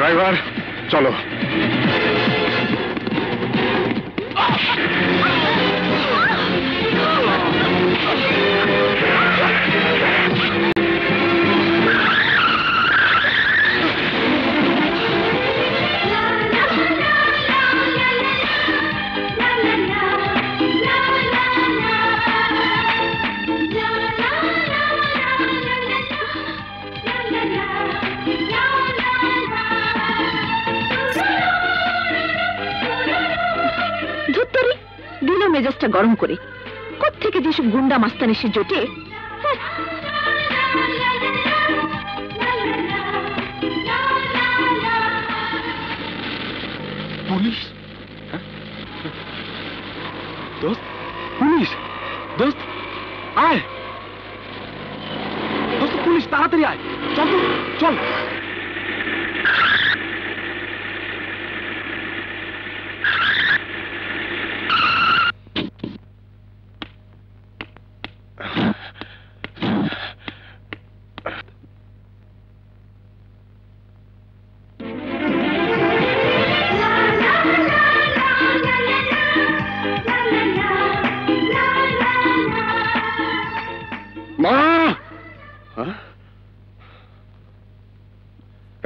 Driver চলো। মেজাজটা গরম করে কোত্থেকে যেসব গুন্ডা মাস্তান এসে জোটে। পুলিশ দোস্ত, পুলিশ দোস্ত, আয় দোস্ত, পুলিশ তাড়াতাড়ি আয়, চল তো চল।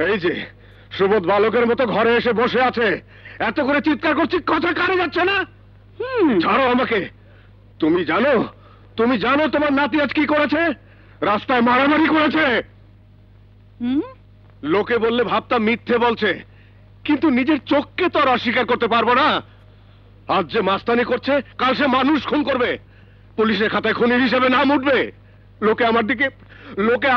এই যে সুবোধ বালকের মতো ঘরে এসে বসে আছে, এত করে চিৎকার করছি, কথা কানে যাচ্ছে না? ছাড়ো আমাকে। তুমি জানো তোমার নাতি আজ কি করেছে? রাস্তায় মারামারি করেছে। লোকে বললে ভাবতাম মিথ্যে বলছে, কিন্তু নিজের চোখকে তো আর অস্বীকার করতে পারবো না। আজ যে মাস্তানি করছে, কাল সে মানুষ খুন করবে, পুলিশের খাতায় খুনির হিসেবে নাম উঠবে। লোকে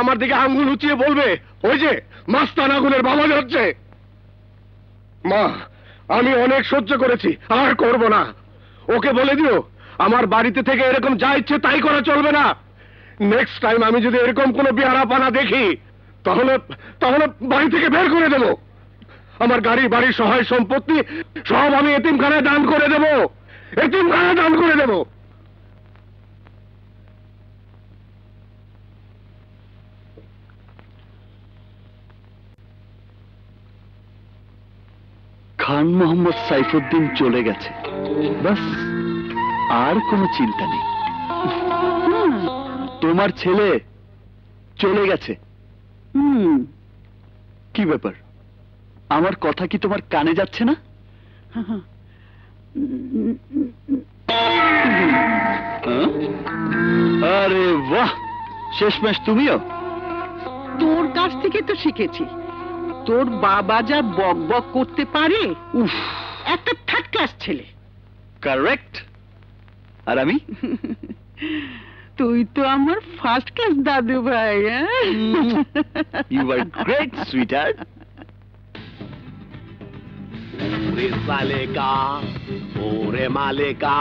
আমার দিকে আঙ্গুল উঁচিয়ে বলবে, ওই যে মাস্তান আগুনের বাবা হচ্ছে। মা, আমি অনেক সহ্য করেছি, আর করব না। ওকে বলে দিও আমার বাড়িতে থেকে এরকম যা ইচ্ছে তাই করা চলবে না। নেক্সট টাইম আমি যদি এরকম কোনো বেহারাপানা দেখি, তাহলে বাড়ি থেকে বের করে দেব। আমার গাড়ি বাড়ি সহায় সম্পত্তি সব আমি এতিমখানায় দান করে দেব, এতিমখানায় দান করে দেব। খান মোহাম্মদ সাইফুদ্দিন চলে গেছে, বাস আর কোনো চিন্তা নেই। তোমার ছেলে চলে গেছে। কি ব্যাপার, আমার কথা কি তোমার কানে যাচ্ছে না? আরে বাহ, শেষমেশ তুমিও। তোর কাছ থেকে তো শিখেছি। তোর বাবা যা বক বক করতে পারে, উফ, একটা থার্ড ক্লাস ছেলে। কারেক্ট। আর আমি? তুই তো আমার ফার্স্ট ক্লাস দাদু ভাই। You are great sweetheart. ওরে সালেকা, ওরে মালেকা,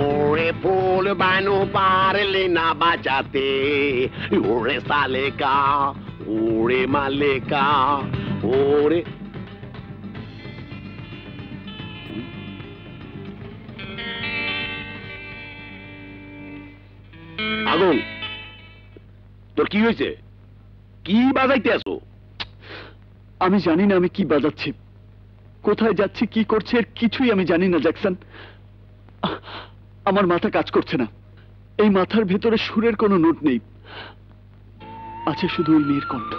ওরে ফুল বানু পারলে না বাঁচাতে। ওরে সালেকা, ওরে মালেকা, ওরে। আগুন, তোর কি হয়েছে? কি বাজাইতে আসো? আমি জানি না আমি কি বাজাচ্ছি, কোথায় যাচ্ছি, কি করছে, এর কিছুই আমি জানি না জ্যাকসন। আমার মাথা কাজ করছে না। এই মাথার ভেতরে সুরের কোনো নোট নেই, আছে শুধু ওই মেয়ের কণ্ঠ।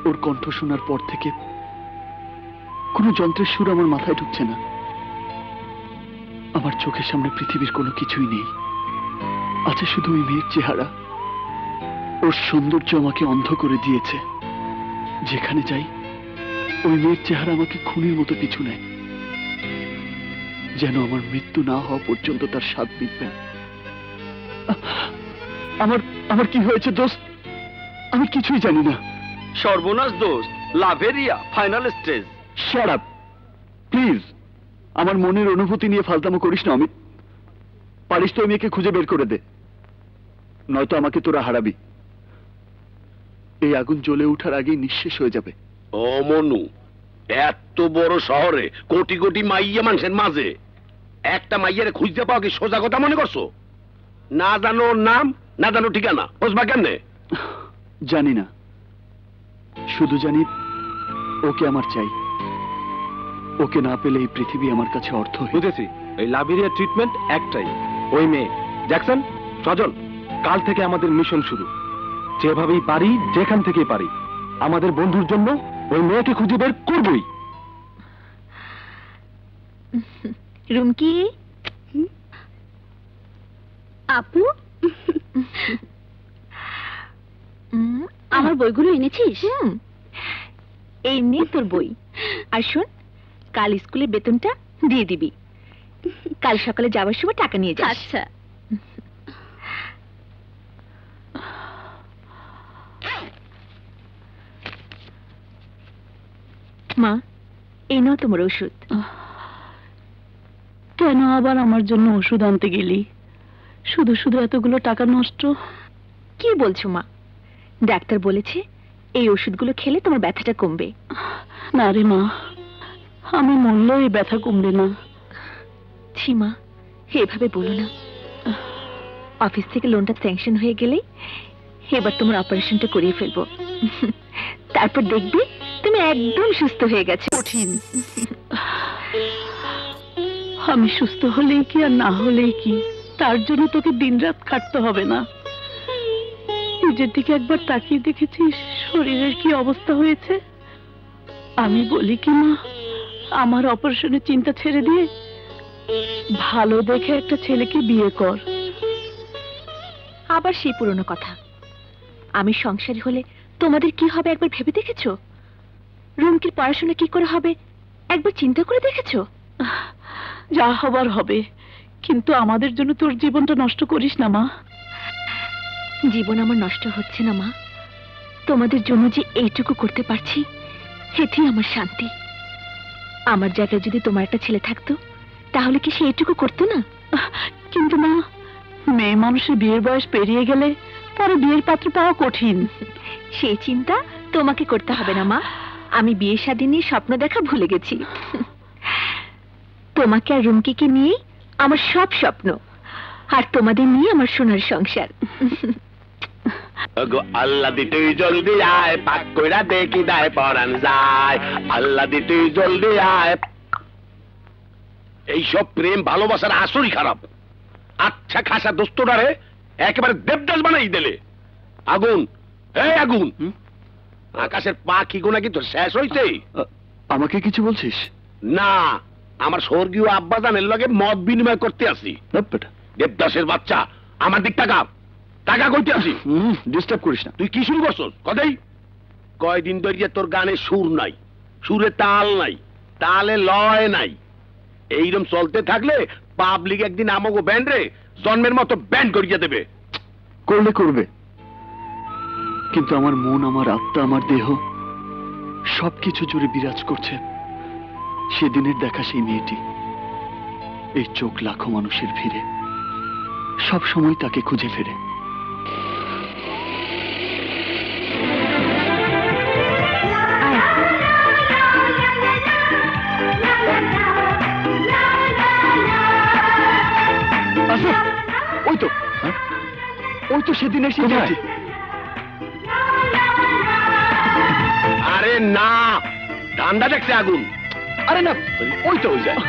ওর কণ্ঠ শোনার পর থেকে কোনো যন্ত্রের সুর আমার মাথায় ঢুকছে না। আমার চোখের সামনে পৃথিবীর কোনো কিছুই নেই, আছে শুধু ওই মেয়ের চেহারা। ওর সৌন্দর্য আমাকে অন্ধ করে দিয়েছে। যেখানে যাই ওই মেয়ের চেহারা আমাকে খুনির মতো পিছু নেয়, যেন আমার মৃত্যু না হওয়া পর্যন্ত তার স্বাদ মিটবে না। আমার কি হয়েছে দোস্ত? আমি কিছুই জানি না। সর্বনাশ দোস্ত, লাভেরিয়া final stage. Shut up please. আমার মনের অনুভূতি নিয়ে ফালতামো করিস না অমিত। পারিস তো মেয়েকে খুঁজে বের করে দে, নয়তো আমাকে তোরা হারাবি। এই আগুন জ্বলে ওঠার আগেই নিঃশেষ হয়ে যাবে। ও মনু, এত বড় শহরে কোটি কোটি মাইয়া মানুষের মাঝে একটা মাইয়ারে খুঁজতে পাওয়া কি সোজা কথা মনে করছো? না জানো ওর নাম, না জানো ঠিকানা, বুঝবা কেমনে? জানি না, শুধু জানি ওকে আমার চাই। ওকে না পেলে এই পৃথিবী আমার কাছে অর্থহীন। বুঝেছি, এই লাভেরিয়া ট্রিটমেন্ট একটাই, ওই মেয়ে। জ্যাকসন, সজল, কাল থেকে আমাদের মিশন শুরু। যেভাবেই পারি, যেখান থেকেই পারি, আমাদের বন্ধুর জন্য ওই মেয়েকে খুঁজে বের করবই। রুমকি, আপু, আমার বইগুলো এনেছিস? এই নে তোর বই। আর শোন, কাল স্কুলে বেতনটা দিয়ে দিবি। কাল সকালে যাওয়ার সময় টাকা নিয়ে যাস। আচ্ছা। মা, এই নাও তোমার ওষুধ। কেন আবার আমার জন্য ওষুধ আনতে গেলি? শুধু শুধু এতগুলো টাকা নষ্ট। কি বলছো মা? ডাক্তার বলেছে এই ওষুধগুলো খেলে তোমার ব্যথাটা কমবে। না রে মা, আমি মরলেও এই ব্যথা কমবে না। ছি মা, এভাবে বলো না। অফিস থেকে লোনটা স্যাংশন হয়ে গেলেই এবার তোমার অপারেশনটা করিয়ে ফেলবো। তারপর দেখবে তুমি একদম সুস্থ হয়ে গেছো। কঠিন। আমি সুস্থ হলেই কি আর না হলেই কি, তার জন্য তোকে দিনরাত খাটতে হবে না। নিজের দিকে একবার তাকিয়ে দেখেছিস শরীরের কি অবস্থা হয়েছে? আমি বলি কি মা, আমার অপারেশনের চিন্তা ছেড়ে দিয়ে ভালো দেখে একটা ছেলেকে বিয়ে কর। আবার সেই পুরনো কথা। আমি সংসারী হলে তোমাদের কি হবে একবার ভেবে দেখেছো? রুমকির পড়াশোনা কি করে হবে একবার চিন্তা করে দেখেছো? যা হবার হবে, কিন্তু আমাদের জন্য তোর জীবনটা নষ্ট করিস না মা। জীবন আমার নষ্ট হচ্ছে না মা, তোমাদের জন্য যে এইটুকু করতে পারছি এতেই আমার শান্তি। আমার জায়গায় যদি তোমার একটা ছেলে থাকতো তাহলে কি সে এইটুকু করতো না? কিন্তু মা, মেয়ে মানুষের বিয়ের বয়স পেরিয়ে গেলে পরে বিয়ের পাত্র পাওয়া কঠিন। সেই চিন্তা তোমাকে করতে হবে না মা, আমি বিয়ে শাদী নিয়ে স্বপ্ন দেখা ভুলে গেছি। তোমাকে আর রুমকিকে নিয়ে আমার সব স্বপ্ন, আর তোমাদের নিয়ে আমার সোনার সংসার। আল্লাহ দি তুই জলদি আয়, পাক কইরা দেখি দায় পরান যায়। আল্লাহ দি তুই জলদি আয়। এইসব প্রেম ভালোবাসার আসরই খারাপ। আচ্ছা খাসা দোস্তটারে একেবারে দেবদাস বানাই দিলে। আগুন, এই আগুন, আকাশের পাখি গোনা কি তোর শেষ হইছে? আমাকে কিছু বলছিস? না, আমার স্বর্গীয় আব্বাজানের লগে মত বিনিময় করতে আসি। দেবদাসের বাচ্চা, আমার দিক টাকা টাকা কইতে আসি। ডিস্টার্ব করিস না। তুই কি শুরু করছস? কথাই কয়দিন ধরে তোর গানে সুর নাই, সুরে তাল নাই, তালে লয় নাই। এইরকম চলতে থাকলে পাবলিক একদিন আমাকে ব্যান্ড রে জন্মের মতো ব্যান্ড করিয়ে দেবে। করলে করবে, কিন্তু আমার মন, আমার আত্মা, আমার দেহ সবকিছু জুড়ে বিরাজ করছে সেদিনের দেখা সেই মেয়েটি। এই চোখ লাখো মানুষের ভিড়ে সব সময় তাকে খুঁজে ফেরে। ওই তো, ওই তো সেদিনের সেই মেয়েটি। আরে না, ঠান্ডা দেখছে আগুন। আরে না, ওই তো ওই যায়।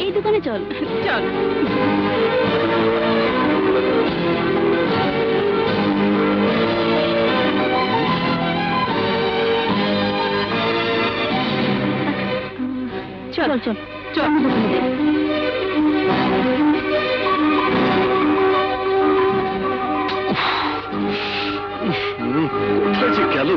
এই দোকানে চল চল। চল চল চল দোকানে যাই। কোথায় যে গেল?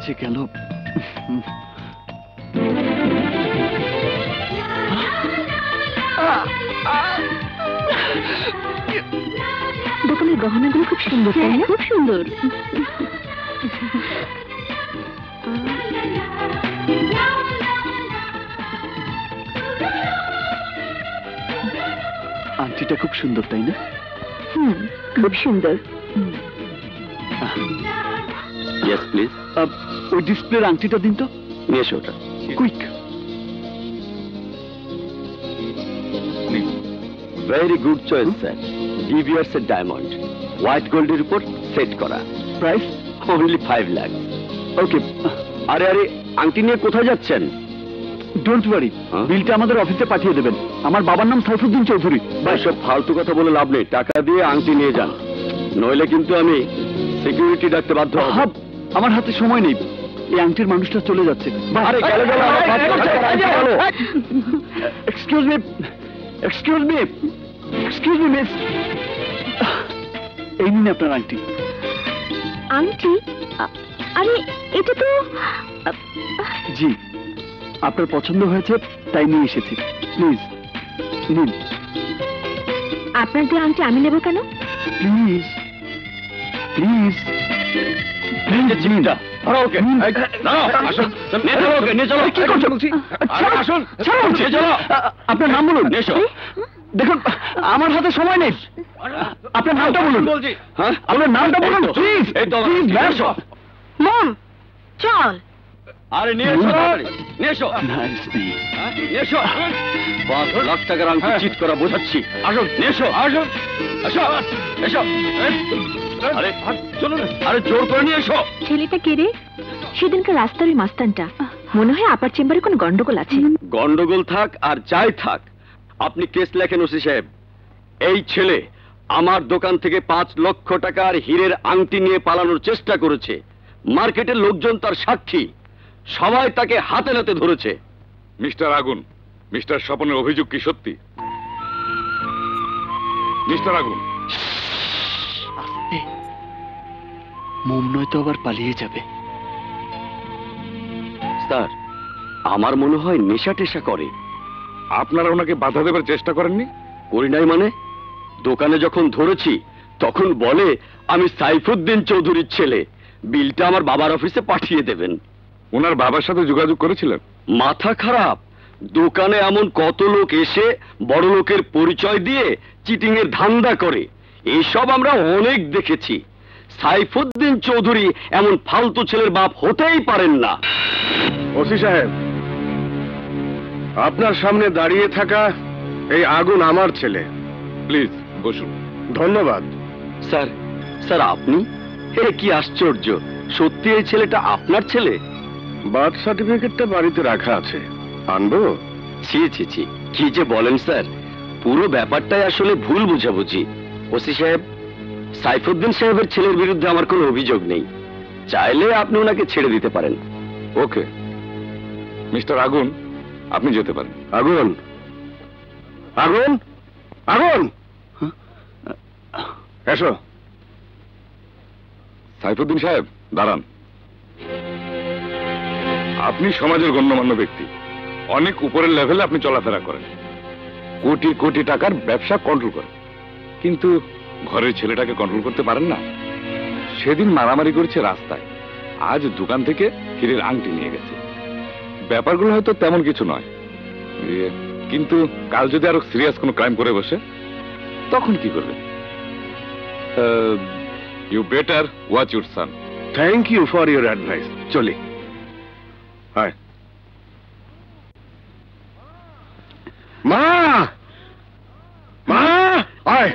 যে কেন? দোকানের গহনাগুলো খুব সুন্দর, তাই না? খুব সুন্দর। আংটিটা খুব সুন্দর, তাই না? খুব সুন্দর। Yes please. ওই ডিসপ্লের আংটিটা দিন তো। নিয়ে এসো ওটা, quick. Very good choice sir. DVR's এর ডায়মন্ড, হোয়াইট গোল্ডের উপর সেট করা। Price only 5 lakh. ওকে। আরে আরে, আংটি নিয়ে কোথায় যাচ্ছেন? ডোন্ট ওয়ারি, বিলটা আমাদের অফিসে পাঠিয়ে দেবেন। আমার বাবার নাম সাইফুদ্দিন চৌধুরী। ভাই, সব ফালতু কথা বলে লাভ নেই, টাকা দিয়ে আংটি নিয়ে যান, নইলে কিন্তু আমি সিকিউরিটি ডাকতে বাধ্য হব। আমার হাতে সময় নেই, এই আংটির মানুষটা চলে যাচ্ছে। আরে গেল গেল। Excuse me, excuse me, excuse me miss. এই নিন আপনার আংটি। আংটি? আরে এটা তো... জি, আপনার পছন্দ হয়েছে তাই নিয়ে এসেছি। প্লিজ নিন। আপনার যে আংটি আমি নেব কেন? Please please. আপনার নাম বলুন। দেখুন, আমার হাতে সময় নেই, আপনার নামটা বলুন। হ্যাঁ, আপনার নামটা বলুন প্লিজ। মম, চল। আরে নিয়ে এসো, নিয়ে এসো, নিয়ে এসো। 5 লাখ টাকার আংটি চিট করা বোঝাচ্ছি। আসুন, নিয়ে এসো, আসুন, এসো, এসো। আরে চলুন, আরে জোর করে নিয়ে এসো। ছেলেটা কে রে? সেদিনকার রাস্তার ওই মাস্তানটা। মনে হয় আপার চেম্বারে কোনো গন্ডগোল আছে। গন্ডগোল থাক আর যাই থাক, আপনি কেস লেখেন ওসি সাহেব। এই ছেলে আমার দোকান থেকে 5 লক্ষ টাকার হীরের আংটি নিয়ে পালানোর চেষ্টা করেছে। মার্কেটের লোকজন তার সাক্ষী, সবাই তাকে হাতে নাতে ধরেছে। মিস্টার আগুন, মিস্টার স্বপনের অভিযোগ কি সত্যি? মিস্টার আগুন, মোম নয়তো আবার পালিয়ে যাবে। স্যার, আমার মনে হয় নেশা টেশা করে। আপনারা ওনাকে বাধা দেবার চেষ্টা করেননি? করি নাই মানে? দোকানে যখন ধরেছি তখন বলে আমি সাইফুদ্দিন চৌধুরীর ছেলে, বিলটা আমার বাবার অফিসে পাঠিয়ে দেবেন। ওনার বাবার সাথে যোগাযোগ করেছিলেন? মাথা খারাপ, দোকানে এমন কত লোক এসে বড় লোকের পরিচয় দিয়ে চিটিং এর ধান্দা করে, এইসব আমরা অনেক দেখেছি। সাইফুদ্দিন চৌধুরী এমন ফালতু ছেলের বাপ হতেই পারেন না। ওসি সাহেব, আপনার সামনে দাঁড়িয়ে থাকা এই আগুন আমার ছেলে। প্লিজ বসুন। ধন্যবাদ। স্যার, স্যার আপনি? হে কি আশ্চর্য, সত্যি এই ছেলেটা আপনার ছেলে? বার্থ সার্টিফিকেটটা বাড়িতে রাখা আছে, আনবো? ছি ছি ছি, কি যে বলেন স্যার, পুরো ব্যাপারটাই আসলে ভুল বোঝাবুঝি। ওসি সাহেব, সাইফুদ্দিন সাহেবের ছেলের বিরুদ্ধে আমার কোনো অভিযোগ নেই, চাইলে আপনি ওনাকে ছেড়ে দিতে পারেন। ওকে মিস্টার আগুন, আপনি যেতে পারেন। আগুন, আগুন, আগুন, এসো। সাইফুদ্দিন সাহেব দাঁড়ান। আপনি সমাজের গণ্যমান্য ব্যক্তি, অনেক উপরের লেভেলে আপনি চলাফেরা করেন, কোটি কোটি টাকার ব্যবসা কন্ট্রোল করেন, কিন্তু ঘরের ছেলেটাকে কন্ট্রোল করতে পারেন না। সেদিন মারামারি করেছে রাস্তায়, আজ দোকান থেকে হীরের আংটি নিয়ে গেছে। ব্যাপারগুলো হয়তো তেমন কিছু নয়, কিন্তু কাল যদি আরো সিরিয়াস কোনো ক্রাইম করে বসে, তখন কি করবেন? You better watch your son. Thank you for your advice. চলি। হায় মা, মা আয়।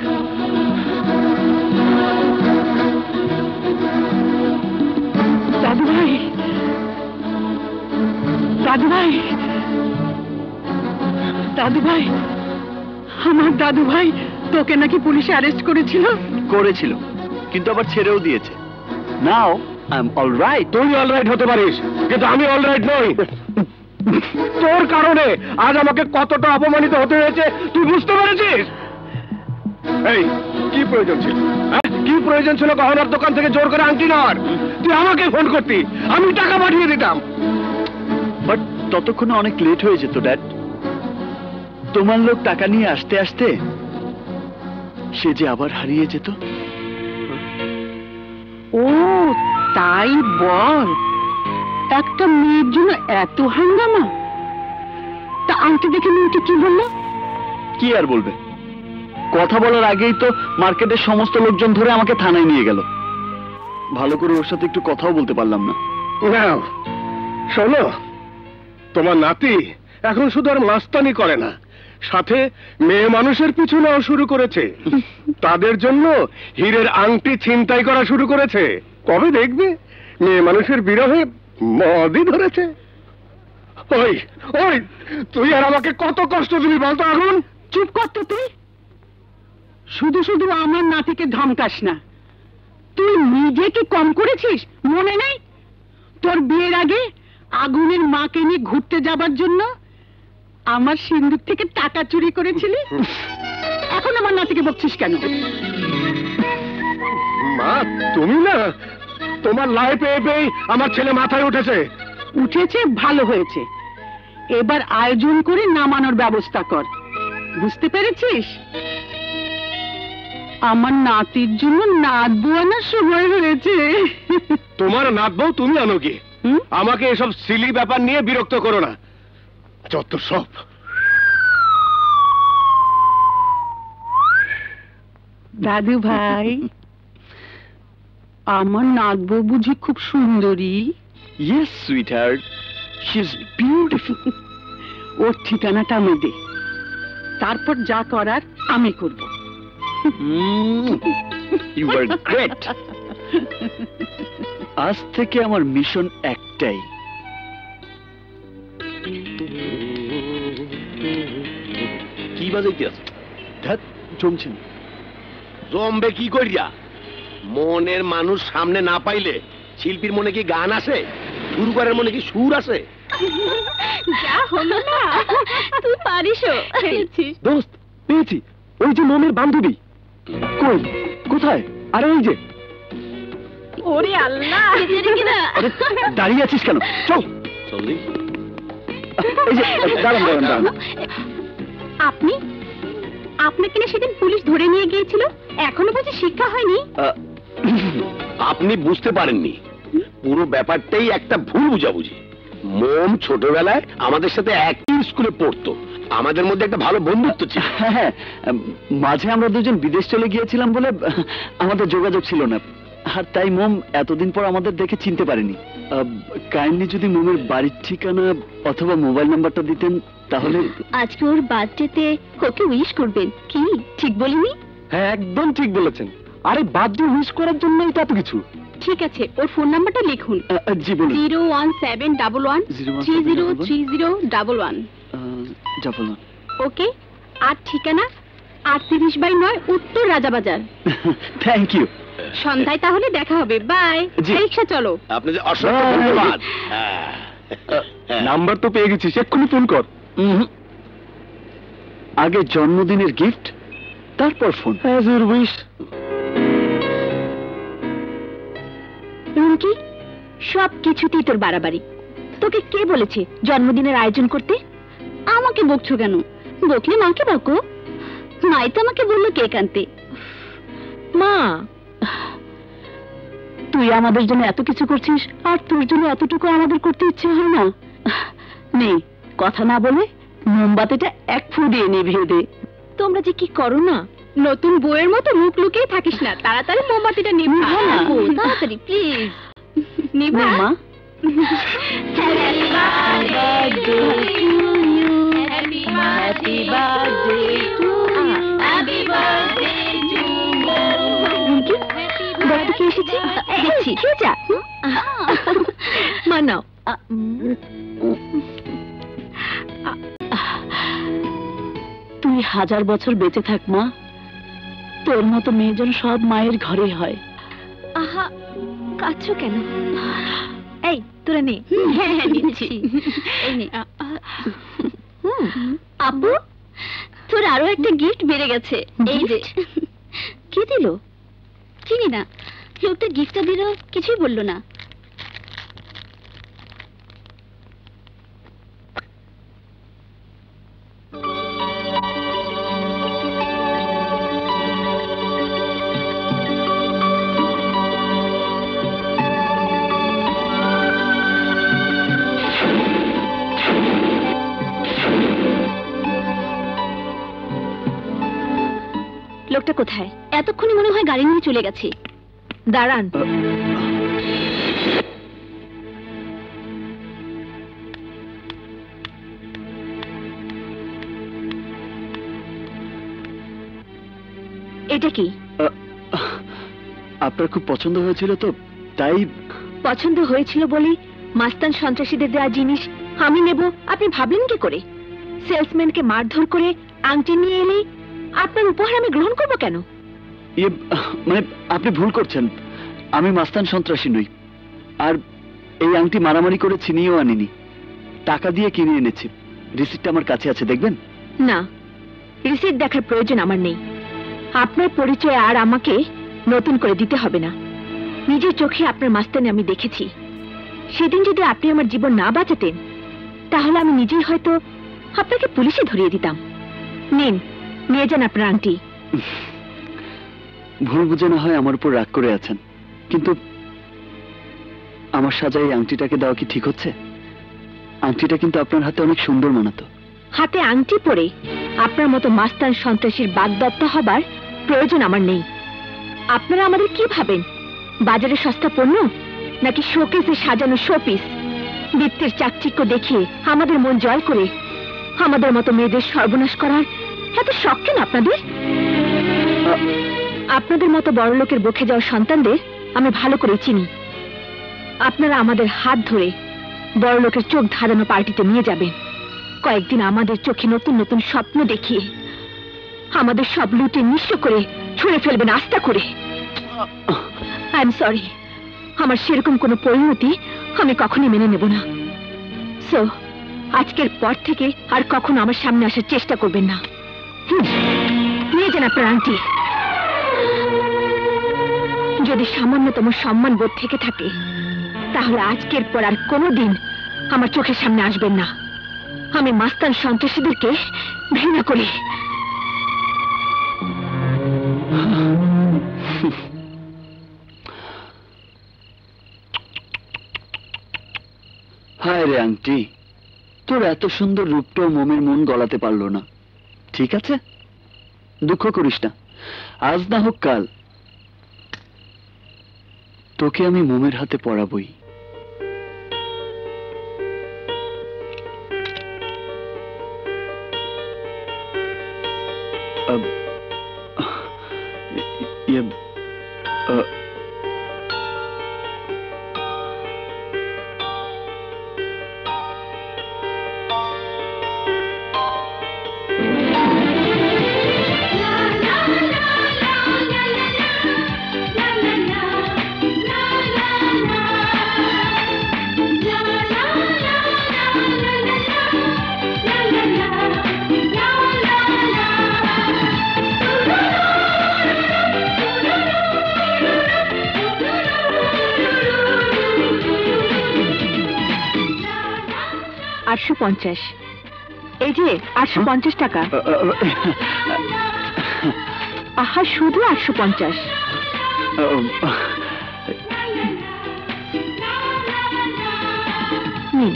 দাদু ভাই, দাদু ভাই, দাদু ভাই, আমার দাদু ভাই, তোকে নাকি পুলিশে অ্যারেস্ট করেছিল? করেছিল, কিন্তু আবার ছেড়েও দিয়েছে। Now I am alright. তুই অলরাইট হতে পারিস, কিন্তু আমি অলরাইট নই। তোর কারণে আজ আমাকে কতটা অপমানিত হতে হয়েছে তুই বুঝতে পেরেছিস? এই কি প্রয়োজন ছিল? কি প্রয়োজন ছিল গহনার দোকান থেকে জোর করে আংটি নেওয়ার, তুই আমাকে ফোন করতি, আমি টাকা পাঠিয়ে দিতাম। বাট ততক্ষণে অনেক লেট হয়ে যেত ড্যাড। তোমার লোক টাকা নিয়ে আসতে আসতে সে যে আবার হারিয়ে যেত। ও তাই বল, একটা মেয়ের জন্য এত হাঙ্গামা? তা আংটি দেখে মেয়েটি কি বললো? কি আর বলবে, কথা বলার আগেই তো মার্কেটের সমস্ত লোকজন ধরে আমাকে থানায় নিয়ে গেল। ভালো করে ওর সাথে একটু কথাও বলতে পারলাম না। নাও শোনো, তোমার নাতি এখন শুধু আর মাস্তানি করে না, সাথে মেয়ে মানুষের পিছনেও শুরু করেছে। তাদের জন্য হীরের আংটি ছিনতাই করা শুরু করেছে। কবে দেখবে মেয়ে মানুষের বিরহে মদই ধরেছে। ওই ওই তুই আর আমাকে কত কষ্ট দিবি বলতো এখন? চুপ কর তো তুই, শুধু শুধু আমার নাতিকে ধমকাস না। তুই নিজে কি কম করেছিস মনে নেই? তোর বিয়ের আগে আগুনের মাকে নিয়ে ঘুরতে যাবার জন্য আমার সিন্দুক থেকে টাকা চুরি করেছিলি। এখন আমার নাতিকে বকছিস কেন? মা তুমি না, তোমার লাই পেয়ে পেয়ে আমার ছেলে মাথায় উঠেছে। উঠেছে ভালো হয়েছে, এবার আয়োজন করে নামানোর ব্যবস্থা কর। বুঝতে পেরেছিস? আমার নাতির জন্য নাত বোয়ানোর সময় হয়েছে। তোমার নাত বউ তুমি আনো কি? হুম? আমাকে এসব সিলি ব্যাপার নিয়ে বিরক্ত করো না, যত সব। দাদু ভাই, আমার নাত বউ বুঝি খুব সুন্দরী? Yes sweetheart, she is beautiful. ওর ঠিকানাটা আমি দে, তারপর যা করার আমি করব। You are great. আজ থেকে আমার মিশন একটাই, কি বাজাইতে আছে? ধ্যাত জমছেন। জমবে কি করিয়া? মনের মানুষ সামনে না পাইলে শিল্পীর মনে কি গান আসে? শুরু করার মনে কি সুর আসে? যা হলো না, তুই পারিসও। দোস্ত পেয়েছি, ওই যে মমের বান্ধবী। কই, কোথায়? আরে ওই যে। ওরে আল্লাহ, আরে দাঁড়িয়ে আছিস কেন? চল চললি। এই যে দাঁড়ান দাঁড়ান দাঁড়ান। আপনি আপনাকে না সেদিন পুলিশ ধরে নিয়ে গিয়েছিল, এখনো বুঝি শিক্ষা হয়নি? আপনি বুঝতে পারেননি, পুরো ব্যাপারটাই একটা ভুল বুঝাবুঝি। মোম ছোটবেলায় আমাদের সাথে একই স্কুলে পড়তো, আমাদের মধ্যে একটা ভালো বন্ধুত্ব ছিল। হ্যাঁ, মাঝে আমরা দুজন বিদেশ চলে গিয়েছিলাম বলে আমাদের যোগাযোগ ছিল না, আর তাই মোম এতদিন পর আমাদের দেখে চিনতে পারেনি। কাইন্ডলি যদি মোমের বাড়ির ঠিকানা অথবা মোবাইল নাম্বারটা দিতেন তাহলে। আজকে ওর বার্থডেতে ওকে উইশ করবেন, কি ঠিক বলিনি? হ্যাঁ একদম ঠিক বলেছেন। আরে বার্থডে উইশ করার জন্যই তো এত কিছু। ঠিক আছে, ওর ফোন নাম্বারটা লিখুন। জি বলুন। 01711303011। জাফলন। ওকে, আর ঠিকানা 38/9 উত্তর রাজাবাজার। Thank you. সন্ধ্যায় তাহলে দেখা হবে, বাই। জি। রিকশা চলো। আপনি যে অসংখ্য ধন্যবাদ। হ্যাঁ। নাম্বার তো পেয়ে গেছিস, এক্ষুনি ফোন কর। আগে জন্মদিনের গিফট, তারপর phone. As your wish. Rumki, সব কিছুতেই তোর বাড়াবাড়ি। তোকে কে বলেছে জন্মদিনের আয়োজন করতে? আমাকে বকছো কেন? বকলে মাকে বকো। মাই তো আমাকে বললো কেক আনতে। মা, তুই আমাদের জন্য এত কিছু করছিস, আর তোর জন্য এতটুকু আমাদের করতে ইচ্ছে হয় না? নে, কথা না বলে মোমবাতিটা এক ফু দিয়ে নিভিয়ে দে। তোমরা যে কি করো না, নতুন বউয়ের মতো মুখ লুকিয়ে থাকিস না, তাড়াতাড়ি মোমবাতিটা নিভা না। তাড়াতাড়ি প্লিজ নিভা। মা, happy birthday to you, happy birthday to you. দেখো কি এসেছে, দেখছি। খেয়ে যা। মা নাও। তুই 1000 বছর বেঁচে থাক মা। তোর মতো মেয়ে যেন সব মায়ের ঘরে হয়। আহা, কাঁদছো কেন? এই তোরা নে। হ্যাঁ হ্যাঁ নিচ্ছি। এই নে। আপু, তোর আরো একটা গিফট বেড়ে গেছে। এই যে। কি দিল? চিনি না, লোকটা গিফটটা দিল, কিছুই বললো না। লোকটা কোথায়? এতক্ষণে মনে হয় গাড়ি নিয়ে চলে গেছে। দাঁড়ান। এটা কি? আপনার খুব পছন্দ হয়েছিল তো, তাই। পছন্দ হয়েছিল বলে মাস্তান সন্ত্রাসীদের দেওয়া জিনিস আমি নেব আপনি ভাবলেন কি করে? সেলসম্যানকে মারধর করে আংটি নিয়ে এলে আপনার উপহার আমি গ্রহণ করব কেন? মানে আপনি ভুল করছেন, আমি মাস্তান সন্ত্রাসী নই, আর এই আংটি মারামারি করে ছিনিয়েও আনিনি, টাকা দিয়ে কিনে এনেছি। রিসিপ্টটা আমার কাছে আছে, দেখবেন? না, রিসিপ্ট দেখার প্রয়োজন আমার নেই। আপনার পরিচয় আর আমাকে নতুন করে দিতে হবে না। নিজের চোখে আপনার মাস্তানে আমি দেখেছি। সেদিন যদি আপনি আমার জীবন না বাঁচাতেন, তাহলে আমি নিজেই হয়তো আপনাকে পুলিশে ধরিয়ে দিতাম। নিন, নিয়ে যান আপনার আংটি। ভুল বুঝে না হয় আমার উপর রাগ করে আছেন, কিন্তু আমার সাজায় এই আংটিটাকে দেওয়া কি ঠিক হচ্ছে? আংটিটা কিন্তু আপনার হাতে অনেক সুন্দর মানাতো। হাতে আংটি পরে আপনার মতো মাস্তান সন্ত্রাসীর বাগদত্তা হবার প্রয়োজন আমার নেই। আপনারা আমাদের কি ভাবেন? বাজারে সস্তা পণ্য, নাকি শোকেসে সাজানো শোপিস? বৃত্তের চাকচিক্য দেখিয়ে আমাদের মন জয় করে আমাদের মতো মেয়েদের সর্বনাশ করার এত শখ কেন আপনাদের? আপনাদের মতো বড় লোকের বকে যাওয়া সন্তানদের আমি ভালো করে চিনি। আপনারা আমাদের হাত ধরে বড় লোকের চোখ ধাঁধানো পার্টিতে নিয়ে যাবেন। কয়েকদিন আমাদের চোখে নতুন নতুন স্বপ্ন দেখিয়ে আমাদের সব লুটে নিঃস্ব করে ছুঁড়ে ফেলবেন আস্থা করে। আই এম সরি, আমার সেরকম কোনো পরিণতি আমি কখনোই মেনে নেব না। সো আজকের পর থেকে আর কখনো আমার সামনে আসার চেষ্টা করবেন না। নিয়ে যান আপনার আংটি। যদি সামান্যতম সম্মান বোধ থেকে থাকে, তাহলে আজকের পর আর কোনোদিন আমার চোখের সামনে আসবেন না। আমি মাস্তান সন্ত্রাসীদেরকে ঘৃণা করি। হায় রে আংটি, তোর এত সুন্দর রূপটাও মোমের মন গলাতে পারলো না। ঠিক আছে, দুঃখ করিস না, আজ না হোক কাল তোকে আমি মোমের হাতে পড়াবই। $850। এই যে 850 টাকা। আহা, শুধু 850। নিন।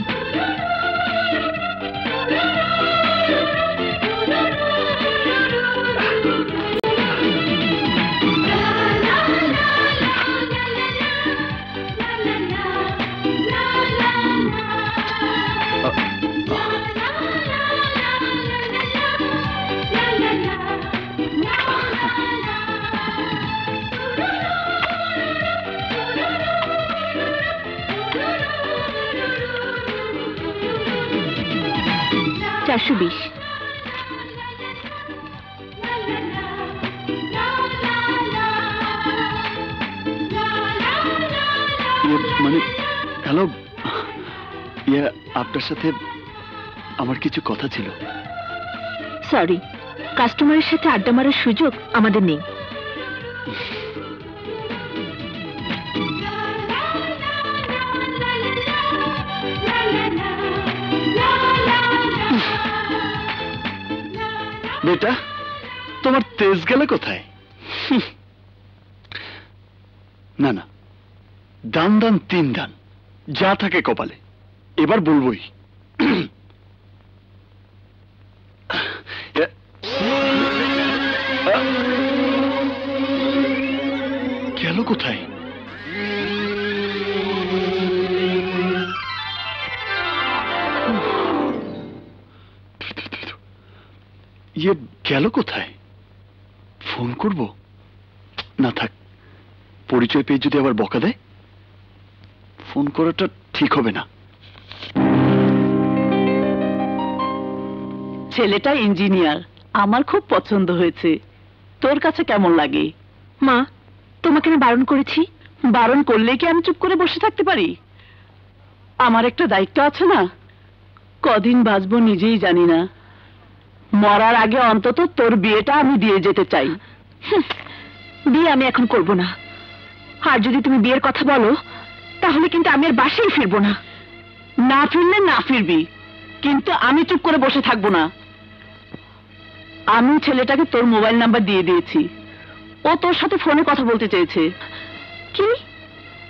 $420। মানে হ্যালো, আপনার সাথে আমার কিছু কথা ছিল। সরি, কাস্টমারের সাথে আড্ডা মারার সুযোগ আমাদের নেই। বেটা, তোমার তেজ গেলে কোথায়? না না, দান দান 3 দান, যা থাকে কপালে। এবার বলবোই। গেল কোথায়? ইয়ে গেল কোথায়? ফোন করব? না থাক, পরিচয় পেয়ে যদি আবার বকা দেয়, ফোন করাটা ঠিক হবে না। ছেলেটা ইঞ্জিনিয়ার, আমার খুব পছন্দ হয়েছে। তোর কাছে কেমন লাগে? মা, তোমাকে আমি বারণ করেছি? বারণ করলে কি আমি চুপ করে বসে থাকতে পারি? আমার একটা দায়িত্ব আছে না? কদিন বাঁচবো নিজেই জানি না। মরার আগে অন্তত তোর বিয়েটা আমি দিয়ে যেতে চাই। বিয়ে আমি এখন করব না। আর যদি তুমি বিয়ের কথা বলো, তাহলে কিন্তু আমি আর বাসায় ফিরবো না। না ফিরলে না ফিরবি, কিন্তু আমি চুপ করে বসে থাকবো না। আমি ছেলেটাকে তোর মোবাইল নাম্বার দিয়ে দিয়েছি, ও তোর সাথে ফোনে কথা বলতে চেয়েছে। কি?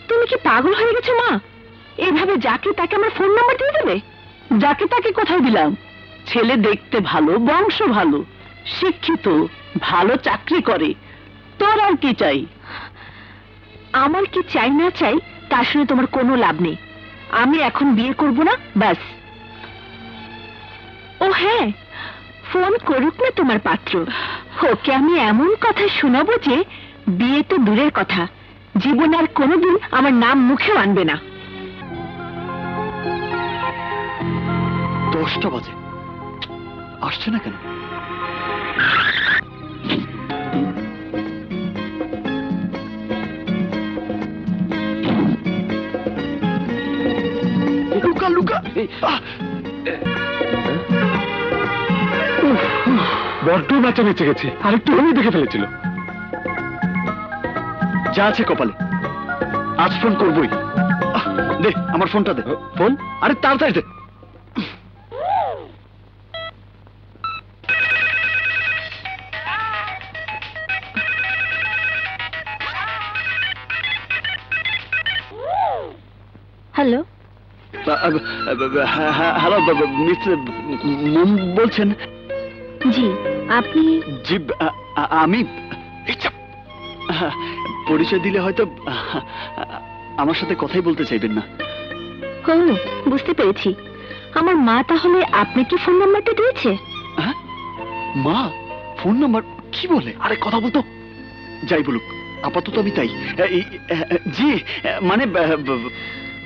তুমি কি পাগল হয়ে গেছো মা? এভাবে যাকে তাকে আমার ফোন নাম্বার দিয়ে দেবে? যাকে তাকে কোথায় দিলাম? ছেলে দেখতে ভালো, বংশ ভালো, শিক্ষিত, ভালো চাকরি করে। তোর আর কি চাই? আমার কি চাই না চাই তার শুনে তোমার কোনো লাভ নেই। আমি এখন বিয়ে করব না, ব্যাস। ও হ্যাঁ, ফোন করুক না তোমার পাত্র, ওকে আমি এমন কথা শোনাবো যে বিয়ে তো দূরের কথা, জীবনে আর কোনোদিন আমার নাম মুখেও আনবে না। 10টা বাজে, আসছে না কেন? লুকা লুকা। বড্ড নাচা নেচে গেছে, আরেকটু হলেই দেখে ফেলেছিল। যা আছে কপালে, আজ ফোন করবই। দে আমার ফোনটা দে। ফোন? আরে তাড়াতাড়ি দে। হ্যালো, হ্যালো, মিস মুন বলছেন? জি আপনি? জি, আমি। পরিচয় দিলে হয়তো আমার সাথে কথাই বলতে চাইবেন না। ও, বুঝতে পেরেছি। আমার মা তাহলে আপনাকে ফোন নাম্বারটা দিয়েছে? মা ফোন নাম্বার? কি বলে? আরে কথা বলতো। যাই বলুক, আপাতত আমি তাই। জি মানে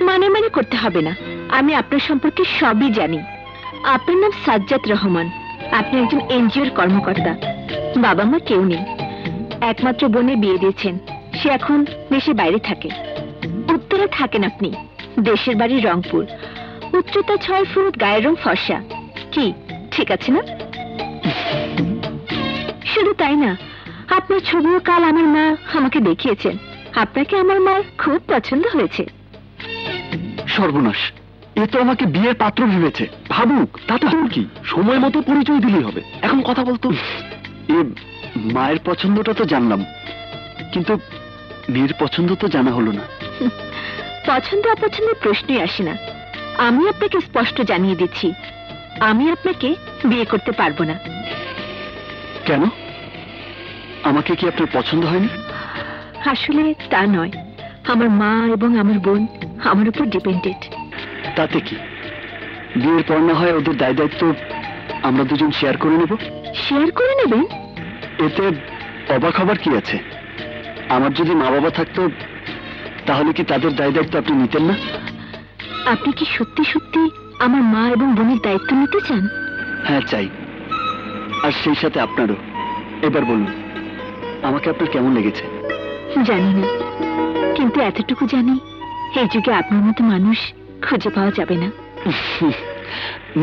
মানে মানে করতে হবে না, আমি আপনার সম্পর্কে সবই জানি। আপনার নাম সাজ্জাদ রহমান, আপনি একজন এনজিওর কর্মকর্তা। বাবা মা কেউ নেই, একমাত্র বোনে বিয়ে দিয়েছেন। সে এখন দেশের বাইরে থাকে। উত্তরে থাকেন আপনি, দেশের বাড়ি রংপুর। উচ্চতা 6 ফুট, গায়ের রং ফর্সা। কি ঠিক আছে না? শুধু তাই না, আপনার ছবিও কাল আমার মা আমাকে দেখিয়েছেন। আপনাকে আমার মার খুব পছন্দ হয়েছে। সর্বনাশ, এ তো আমাকে বিয়ের পাত্র ভেবেছে। ভাবুক, তাতে তোর কি? সময় মতো পরিচয় দিলেই হবে। এখন কথা বলতো। এ মায়ের পছন্দটা তো জানলাম, কিন্তু মেয়ের পছন্দ তো জানা হলো না। পছন্দ অপছন্দের প্রশ্নই আসে না। আমি আপনাকে স্পষ্ট জানিয়ে দিচ্ছি, আমি আপনাকে বিয়ে করতে পারবো না। কেন? আমাকে কি আপনার পছন্দ হয়নি? আসলে তা নয়, আমার মা এবং আমার বোন আমার উপর ডিপেন্ডেড। তাতে কি? বিয়ের পর না হয় ওদের দায় দায়িত্ব আমরা দুজন শেয়ার করে নেব। শেয়ার করে নেবেন? এতে অবাক হবার কি আছে? আমার যদি মা বাবা থাকতো, তাহলে কি তাদের দায় দায়িত্ব আপনি নিতেন না? আপনি কি সত্যি সত্যি আমার মা এবং বোনের দায়িত্ব নিতে চান? হ্যাঁ চাই, আর সেই সাথে আপনারও। এবার বলুন, আমাকে আপনার কেমন লেগেছে? জানি না, কিন্তু এতটুকু জানি, এই যুগে আপনার মতো মানুষ খুঁজে পাওয়া যাবে না।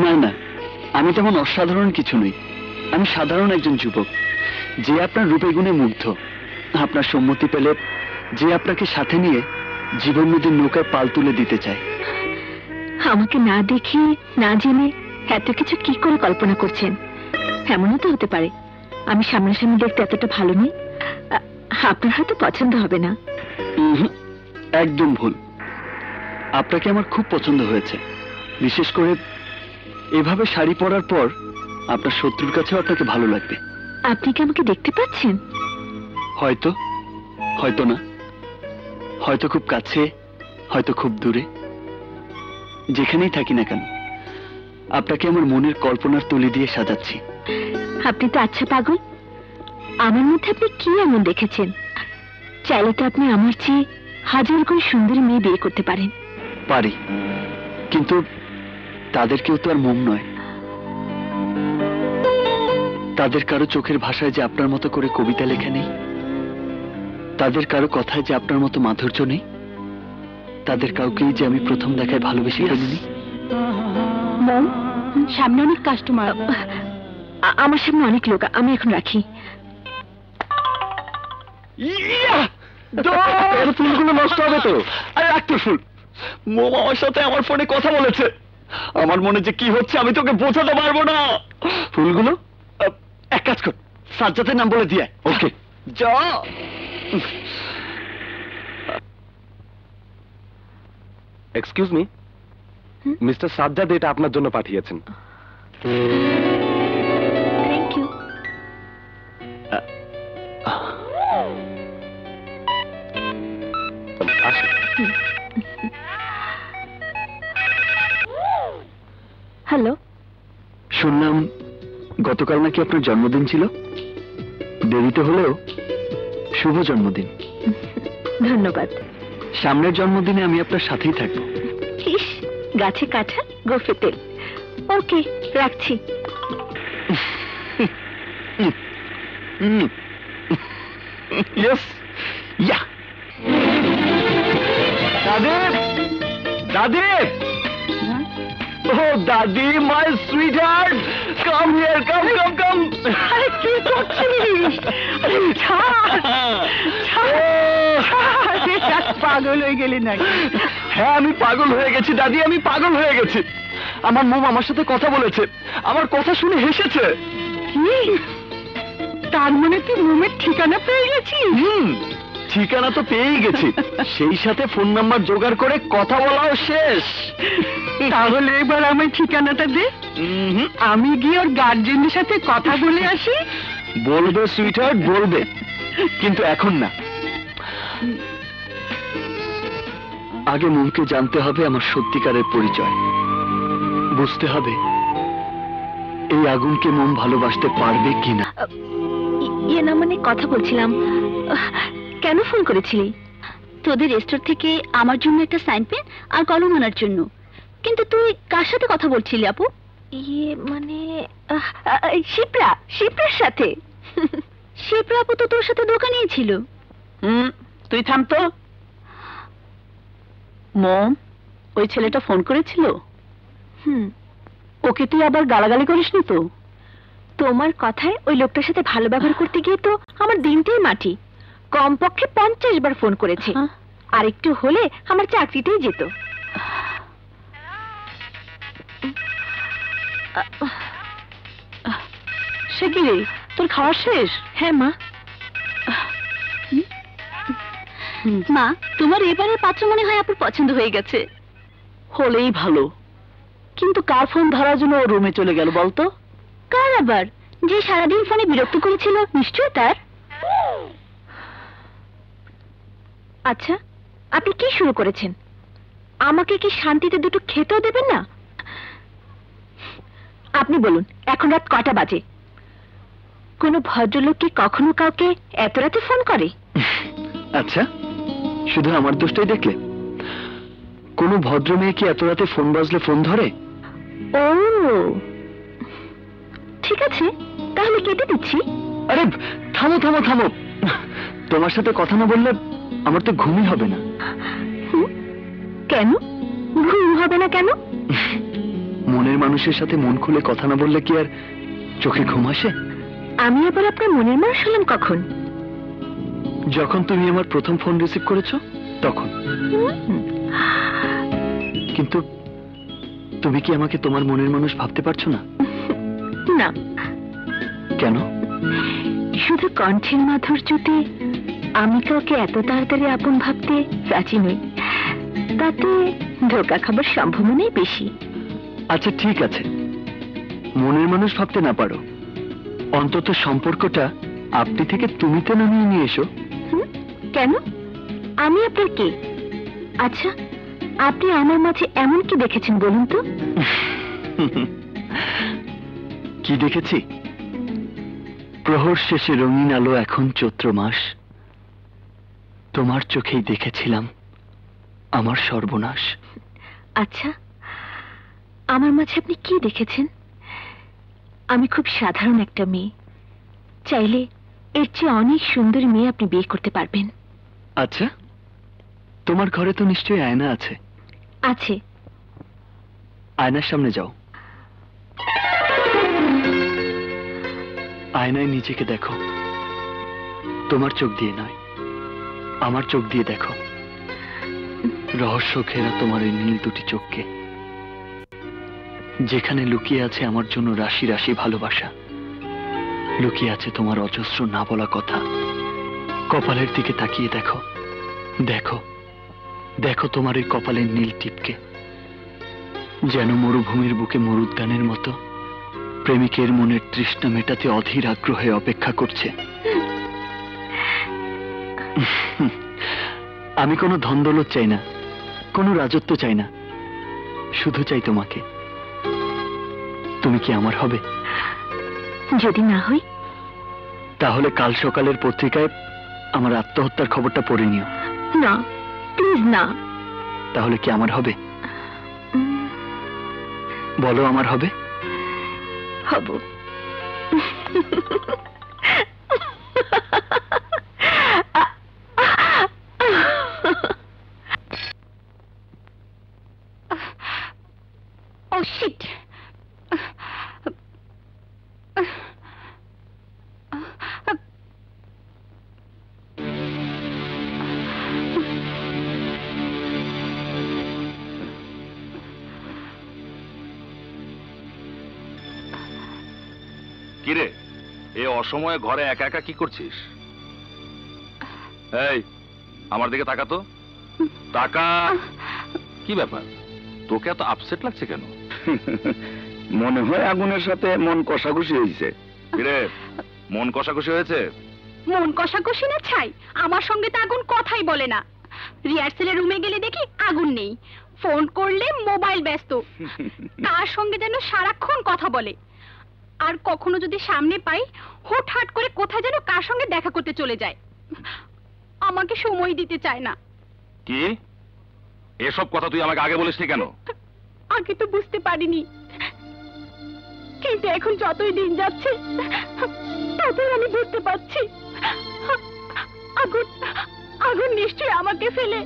না না, আমি তেমন অসাধারণ কিছু নই। আমি সাধারণ একজন যুবক, যে আপনার রূপে গুণে মুগ্ধ। আপনার সম্মতি পেলে যে আপনাকে সাথে নিয়ে জীবন নদীর নৌকায় পাল তুলে দিতে চায়। আমাকে না দেখে না জেনে এত কিছু কি করে কল্পনা করছেন? এমনও তো হতে পারে আমি সামনাসামনি দেখতে এতটা ভালো নেই। আপনার হয়তো পছন্দ হবে না। একদম ভুল। আপনাকে আমার খুব পছন্দ হয়েছে, বিশেষ করে এভাবে শাড়ি পরার পর আপনার শত্রুর কাছেও আপনাকে ভালো লাগবে। আপনি কি আমাকে দেখতে পাচ্ছেন? হয়তো, হয়তো না, হয়তো খুব কাছে, হয়তো খুব দূরে। যেখানেই থাকি না কেন, আপনাকে আমার মনের কল্পনার তুলি দিয়ে সাজাচ্ছি। আপনি তো আচ্ছা পাগল। আমার মধ্যে আপনি কি এমন দেখেছেন? চাইলে তো আপনি আমার চেয়ে হাজার করে সুন্দরী মেয়ে বিয়ে করতে পারেন। পারি, কিন্তু তাদের কেউ তো আর মোম নয়। তাদের কারো চোখের ভাষায় যে আপনার মতো করে কবিতা লেখা নেই, তাদের কারো কথায় যে আপনার মতো মাধুর্য নেই, তাদের কাউকেই যে আমি প্রথম দেখায় ভালোবেসে ফেলিনি। মম, সামনে অনেক কাস্টমার। আমার সামনে অনেক লোক, আমি এখন রাখি। ফুলগুলো নষ্ট হবে তো। আরে রাখতো ফুল। মোম আমার সাথে আমার ফোনে কথা বলেছে। আমার মনে যে কি হচ্ছে আমি তোকে বোঝাতে পারবো না। ফুলগুলো এক কাজ কর, সাজ্জাদের নাম বলে দিয়ে। ওকে যা। এক্সকিউজ মি, মিস্টার সাজ্জাদ এটা আপনার জন্য পাঠিয়েছেন। Thank you. হ্যালো, শুনলাম গতকাল নাকি আপনার জন্মদিন ছিল। দেরিতে হলেও শুভ জন্মদিন। ধন্যবাদ। সামনের জন্মদিনে আমি আপনার সাথেই থাকবো। ইস, গাছে কাঁঠাল গোফে তেল। ওকে, রাখছি। Yes, yeah. দাদি, দাদি, ও দাদি, my sweetheart, come here, come come come. আরে কি করছিস? আরে ছাড়, পাগল হয়ে গেলি নাকি? হ্যাঁ, আমি পাগল হয়ে গেছি দাদি, আমি পাগল হয়ে গেছি। আমার মোম আমার সাথে কথা বলেছে, আমার কথা শুনে হেসেছে। কি? তার মানে তুই মোমের ঠিকানা পেয়ে গেছিস? ঠিকানা তো পেয়েই গেছি, সেই সাথে ফোন নাম্বার জোগাড় করে কথা বলাও শেষ। তাহলে এবার আমার ঠিকানাটা দে, আমি গিয়ে ওর গার্জেনের সাথে কথা বলে আসি। বলবে সুইটহার্ট, বলবে, কিন্তু এখন না। আগে মোমকে জানতে হবে আমার সত্যিকারের পরিচয়, বুঝতে হবে এই আগুনকে মোম ভালোবাসতে পারবে কিনা। ইয়ে না, মানে কথা বলছিলাম। কেন ফোন করেছিলি? তোদের রেস্টোর থেকে আমার জন্য একটা সাইন পেন আর কলম আনার জন্য। কিন্তু তুই কার সাথে কথা বলছিলি আপু? ইয়ে মানে শিপ্রার সাথে। শিপ্রা আপু তো তোর সাথে দোকানেই ছিল। তুই থাম তো। মম, ওই ছেলেটা ফোন করেছিল? ওকে তুই আবার গালাগালি করিসনি তো? তোমার কথায় ওই লোকটার সাথে ভালো ব্যবহার করতে গিয়ে তো আমার দিনটাই মাটি। কমপক্ষে 50 বার ফোন করেছে। আর একটু হলে আমার চাকরিতেই যেত। সে কি রে, তোর খাওয়া শেষ? হ্যাঁ মা। মা, তোমার এবারের পাত্র মনে হয় আপুর পছন্দ হয়ে গেছে। হলেই ভালো, কিন্তু কার ফোন ধরার জন্য ও রুমে চলে গেল বলতো? কার আবার? যে সারাদিন ফোনে বিরক্ত করেছিল, নিশ্চয়ই তার। আচ্ছা, আপনি কি শুরু করেছেন? আমাকে কি শান্তিতে দুটো খেতেও দেবেন না? আপনি বলুন, এখন রাত কটা বাজে? কোন ভদ্রলোক কি কখনো কাউকে এত রাতে ফোন করে? আচ্ছা, শুধু আমার দোষটাই দেখলে? কোন ভদ্র মেয়ে কি এত রাতে ফোন বাজলে ফোন ধরে? ও ঠিক আছে, তাহলে কেটে দিচ্ছি। আরে থামো থামো থামো, তোমার সাথে কথা না বললে আমার তো ঘুমই হবে না। কেন ঘুম হবে না কেন? মনের মানুষের সাথে মন খুলে কথা না বললে কি আর চোখে ঘুম আসে? আমি আবার আপনার মনের মানুষ হলাম কখন? যখন তুমি আমার প্রথম ফোন রিসিভ করেছো তখন। কিন্তু তুমি কি আমাকে তোমার মনের মানুষ ভাবতে পারছো না? না। কেন? শুধু কণ্ঠের মাধুর্যতে আমি কাউকে এত তাড়াতাড়ি আপন ভাবতে রাজি নই। তাতে ধোকা খাবার সম্ভাবনাই বেশি। আচ্ছা ঠিক আছে, মনের মানুষ ভাবতে না পারো, অন্তত সম্পর্কটা আপনি থেকে তুমিতে নামিয়ে নিয়ে এসো। কেন? আমি আপনার কে? আচ্ছা, আপনি আমার মাঝে এমন কি দেখেছেন বলুন তো? কি দেখেছি? প্রহর শেষে রঙিন আলো, এখন চৈত্র মাস, তোমার চোখেই দেখেছিলাম আমার সর্বনাশ। আচ্ছা, আমার মাঝে আপনি কি দেখেছেন? আমি খুব সাধারণ একটা মেয়ে, চাইলে এর চেয়ে অনেক সুন্দর মেয়ে আপনি বিয়ে করতে পারবেন। আচ্ছা, তোমার ঘরে তো নিশ্চয়ই আয়না আছে? আছে। আয়নার সামনে যাও, আয়নায় নিজেকে দেখো। তোমার চোখ দিয়ে নয়, আমার চোখ দিয়ে দেখো। রহস্য ঘেরা তোমার এই নীল দুটি চোখকে, যেখানে লুকিয়ে আছে আমার জন্য রাশি রাশি ভালোবাসা, লুকিয়ে আছে তোমার অজস্র না বলা কথা। কপালের দিকে তাকিয়ে দেখো, দেখো দেখো তোমার এই কপালের নীল টিপকে, যেন মরুভূমির বুকে মরুদ্যানের মতো প্রেমিকের মনের তৃষ্ণা মেটাতে অধীর আগ্রহে অপেক্ষা করছে। আমি কোনো ধন দৌলত চাই না, কোনো রাজত্ব চাই না, শুধু চাই তোমাকে। তুমি কি আমার হবে? যদি না হই? তাহলে কাল সকালের পত্রিকায় আমার আত্মহত্যার খবরটা পড়ে নিও। না, প্লিজ না। তাহলে কি আমার হবে? বলো, আমার হবে? হব। Oh shit! কিরে, এই অসময়ে ঘরে একা একা কি করছিস? এই, আমার দিকে তাকা তো, তাকা। কি ব্যাপার, তোকে এত আপসেট লাগছে কেন? মনে হয় আগুনের সাথে মন কষাকষি হয়েছে। কিরে, মন কষাকষি হয়েছে? মন কষাকষি না ছাই, আমার সঙ্গে তো আগুন কথাই বলে না। রিহার্সেলের রুমে গেলে দেখি আগুন নেই, ফোন করলে মোবাইল ব্যস্ত, কার সঙ্গে যেন সারাক্ষণ কথা বলে। আর কখনো যদি সামনে পাই, হুটহাট করে কোথায় যেন কার সঙ্গে দেখা করতে চলে যায়, আমাকে সময় দিতে চায় না। কি এসব কথা তুই আমাকে আগে বলিসনি কেন? আগে তো বুঝতে পারিনি, কিন্তু এখন যতই দিন যাচ্ছে ততই আমি বুঝতে পারছি আগুন আগুন নিশ্চয়ই আমাকে ফেলে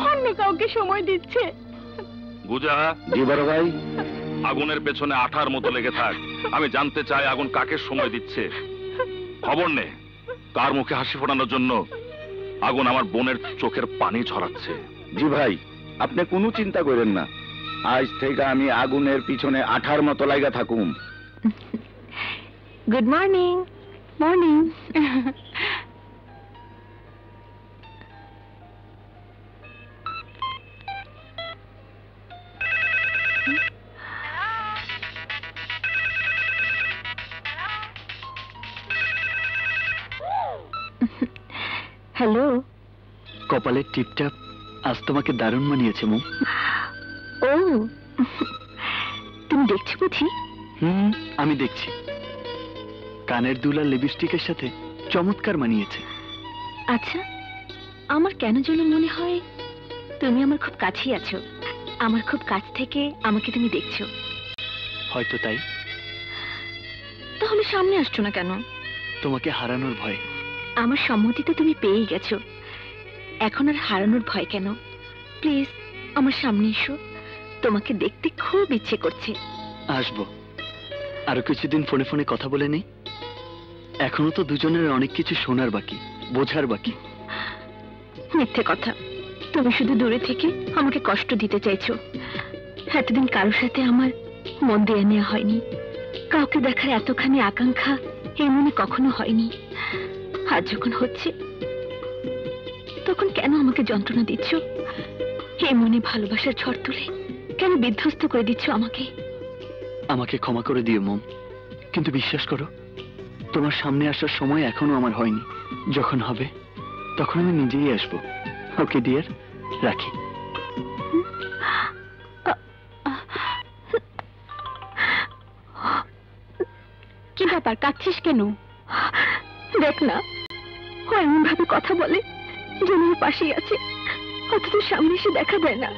অন্য কাউকে সময় দিচ্ছে। গুজা, জি বড় ভাই। আগুনের পেছনে আঠার মতো লেগে থাক, আমি জানতে চাই আগুন কাকে সময় দিচ্ছে। খবর নে, কার মুখে হাসি ফোটানোর জন্য আগুন আমার বোনের চোখের পানি ঝরাচ্ছে। জি ভাই, আপনি কোনো চিন্তা করেন না, আজ থেকে আমি আগুনের পিছনে আঠার মতো লাগা থাকুম। Good morning. মর্নিং। হ্যালো। কপালের টিপটাপ আজ তোমাকে দারুণ মানিয়েছে মো। ও, তুমি দেখছো বুঝি? আমি দেখছি। কানের দুল আর লিপস্টিকের সাথে চমৎকার মানিয়েছে। আচ্ছা, আমার কেন যেন মনে হয় তুমি আমার খুব কাছেই আছো, আমার খুব কাছ থেকে আমাকে তুমি দেখছো। হয়তো তাই। তাহলে সামনে আসছো না কেন? তোমাকে হারানোর ভয়ে। আমার সম্মতি তো তুমি পেয়েই গেছো, এখন আর হারানোর ভয় কেন? প্লিজ আমার সামনে এসো, তোমাকে দেখতে খুব ইচ্ছে করছে। আসবো। আরো কিছুদিন ফোনে ফোনে কথা বলে নেই। এখনো তো দুজনের অনেক কিছু শোনার বাকি, বোঝার বাকি। মিথ্যে কথা, তুমি শুধু দূরে থেকে আমাকে কষ্ট দিতে চাইছো। এতদিন কারোর সাথে আমার মন দিয়ে নেওয়া হয়নি, কাউকে দেখার এতখানি আকাঙ্ক্ষা এমনি কখনো হয়নি। আর যখন হচ্ছে তখন কেন আমাকে যন্ত্রণা দিচ্ছ? এমনি ভালোবাসার ঝড় তুলে কেন বিধ্বস্ত করে দিচ্ছ আমাকে? আমাকে ক্ষমা করে দিও মম, কিন্তু বিশ্বাস করো তোমার সামনে আসার সময় এখনো আমার হয়নি। যখন হবে তখন আমি নিজেই আসবো। ওকে ডিয়ার, রাখি। কি ব্যাপার, কাঁদছিস কেন? দেখ না, ও এমন ভাবে কথা বলে যেন ওর পাশেই আছে, অথচ সামনে এসে দেখা দেয় না।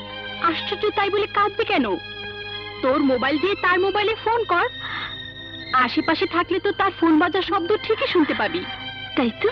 আশ্চর্য, তাই বলে কাঁদবে কেন? তোর মোবাইল দিয়ে তার মোবাইলে ফোন কর, আশেপাশে থাকলে তো তার ফোন বাজার শব্দ ঠিকই শুনতে পাবি। তাই তো।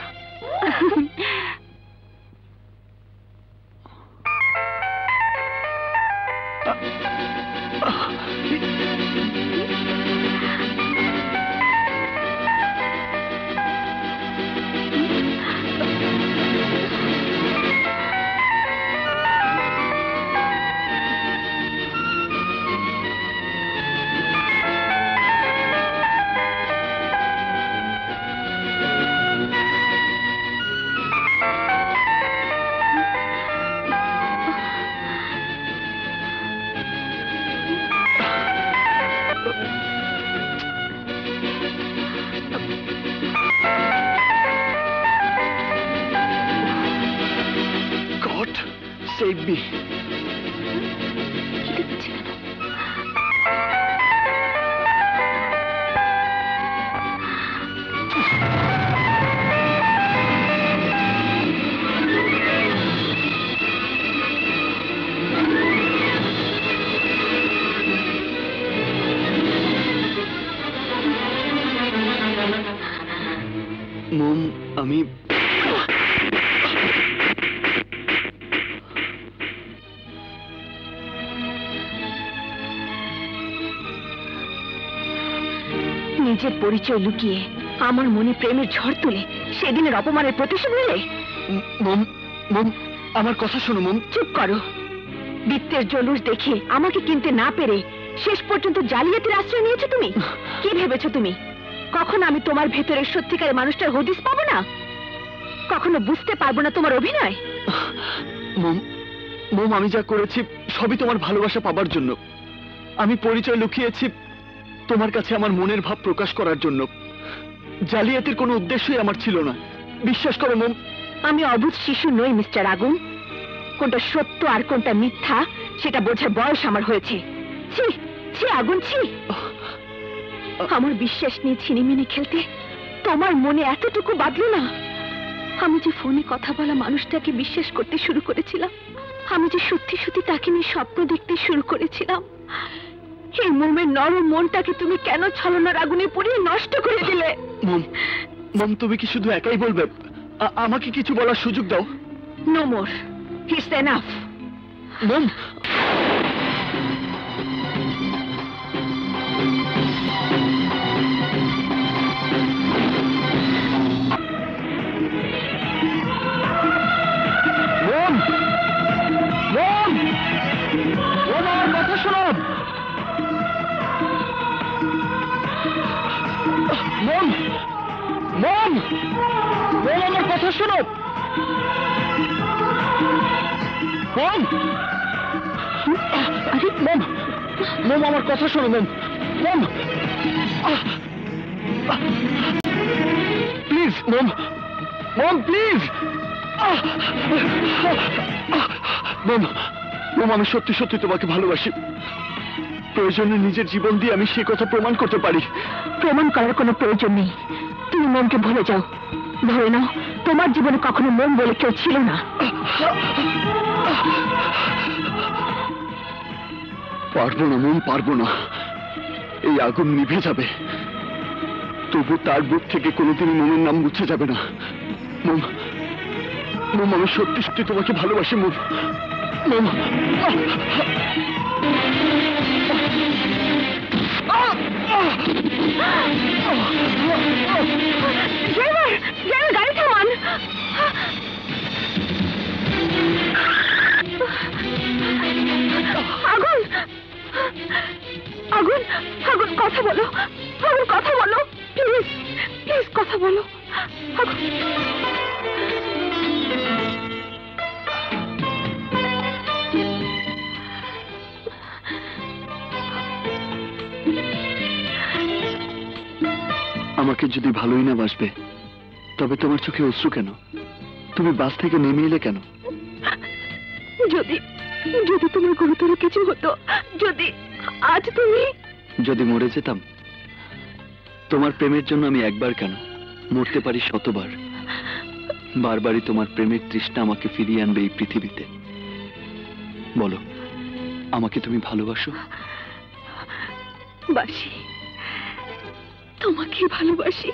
God save me. মম, আমি নিজের পরিচয় লুকিয়ে আমার মনে প্রেমের ঝড় তুলে সেদিনের অপমানের প্রতিশোধ নিলে? মম, মম, আমার কথা শোনো মম। চুপ করো। বৃত্তের জলুস দেখে আমাকে কিনতে না পেরে শেষ পর্যন্ত জালিয়াতির আশ্রয় নিয়েছো তুমি। কি ভেবেছো তুমি কখন আমি তোমার ভেতরের সত্যিকারের মানুষটার হদিস পাবো না? কখনো বুঝতে পারবো না তোমার অভিনয়? মম, মম, আমি যা করেছি সবই তোমার ভালোবাসা পাবার জন্য। আমি পরিচয় লুকিয়েছি তোমার কাছে আমার মনের ভাব প্রকাশ করার জন্য। জালিয়াতির কোনো উদ্দেশ্যই আমার ছিল না, বিশ্বাস করো মম। আমি অবুঝ শিশু নই মিস্টার আগুন। কোনটা সত্য আর কোনটা মিথ্যা সেটা বোঝার বয়স আমার হয়েছে। ছি ছি আগুন, ছি। আমার বিশ্বাস নিয়ে ছিনিমিনি খেলতে তোমার মনে এতটুকু বাঁধলো না? আমি যে ফোনে কথা বলা মানুষটাকে বিশ্বাস করতে শুরু করেছিলাম, আমি যে সত্যি সত্যি তাকে নিয়ে স্বপ্ন দেখতে শুরু করেছিলাম, এই মোমের নরম মনটাকে তুমি কেন ছলনার আগুনে পুড়িয়ে নষ্ট করে দিলে? মম, মম, তুমি কি শুধু একাই বলবে? আমাকে কিছু বলার সুযোগ দাও। No more, it's enough. Mom, mom, mom, mom, আমার কথা শোনো। মম, মম, মম, আমার কথা শোনো। মম, আরে মম, মম, আমার কথা শোনো মম। মম, প্লিজ মম, মম, প্লিজ। মম, মম, আমি সত্যি সত্যি তোমাকে ভালোবাসি। প্রয়োজনে নিজের জীবন দিয়ে আমি সে কথা প্রমাণ করতে পারি। প্রমাণ করার কোনো প্রয়োজন নেই। তুমি মনকে ভুলে যাও। ধরে নাও তোমার জীবনে কখনো মন বলে কেউ ছিল না। পারবো না মন, পারবো না। এই আগুন নিভে যাবে, তবু তার বুক থেকে কোনোদিন মনের নাম মুছে যাবে না। মম, মম, আমি সত্যি সত্যি তোমাকে ভালোবাসি মম। মম, গাড়ি থামান। আগুন, আগুন, আগুন, কথা বলো, আগুন কথা বলো, প্লিজ প্লিজ কথা বলো। আগুন, আমাকে যদি ভালোই না বাসবে তবে তোমার চোখে অশ্রু কেন? তুমি বাস থেকে নেমে এলে কেন? যদি যদি তোমার গুরুতর কিছু হতো, যদি আজ তুমি... যদি মরে যেতাম? তোমার প্রেমের জন্য আমি একবার কেন, মরতে পারি শতবার। বারবারই তোমার প্রেমের তৃষ্ণা আমাকে ফিরিয়ে আনবে এই পৃথিবীতে। বলো, আমাকে তুমি ভালোবাসো? বাসি, তোমাকে ভালোবাসি।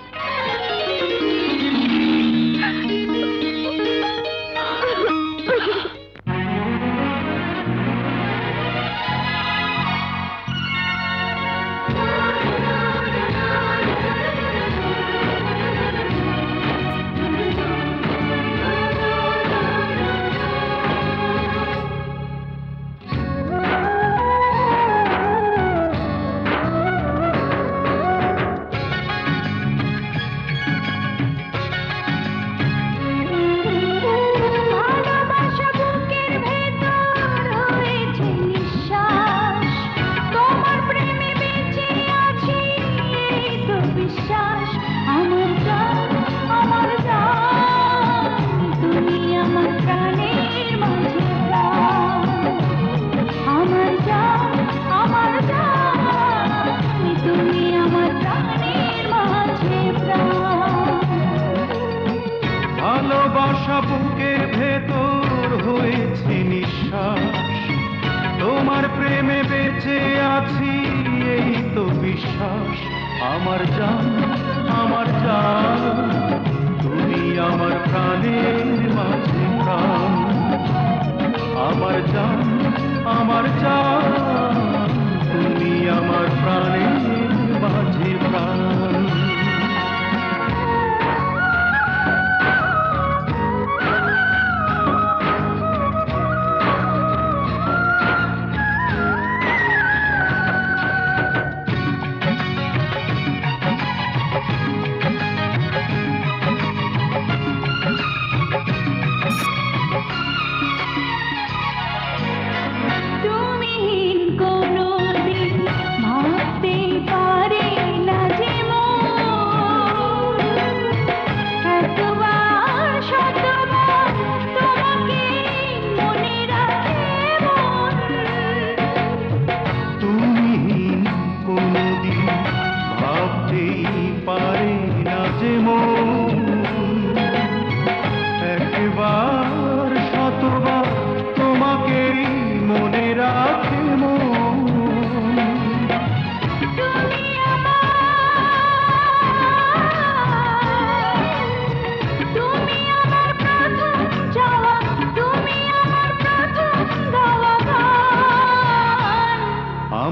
ভালোবাসা বুকের ভেতর হয়েছে নিঃশ্বাস, তোমার প্রেমে বেঁচে আছি এই তো বিশ্বাস। আমার জান, আমার জান, তুমি আমার প্রাণের মাঝে প্রাণ। আমার জান, আমার জান, তুমি আমার প্রাণের মাঝে প্রাণ।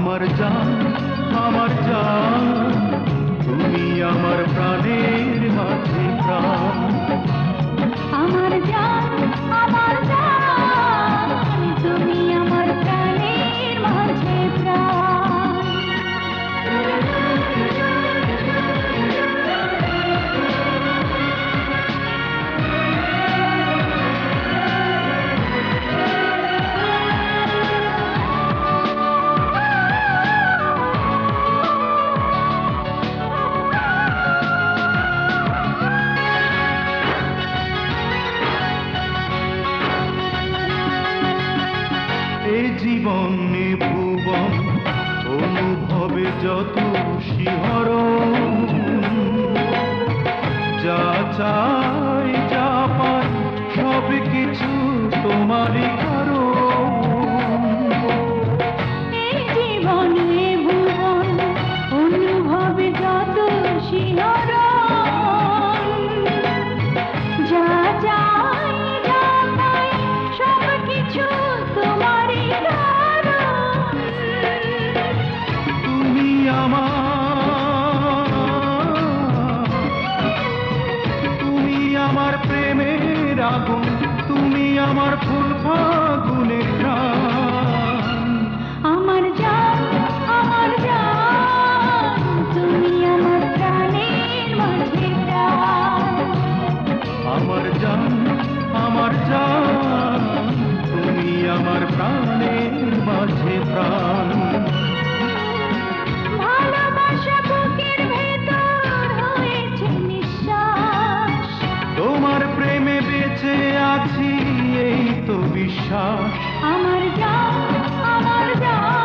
আমার জান, আমার জান, তুমি আমার প্রাণের মাঝে প্রাণ। আমার জান, আমার জান, তুমি আমার প্রাণের মাঝে প্রাণ। জীবনে ভুবন অনুভবে যত শিহরণ, যা চাই যা পাই সব কিছু তোমারই কারণ। এই জীবনে ভুবন অনুভবে যত শিহরণ, যা চাই যা পাই সব কিছু তোমারই কারণ। তুমি আমার প্রেমের আগুন, তুমি আমার ফুল ফাগুন। তো বিশ্বাস আমার জান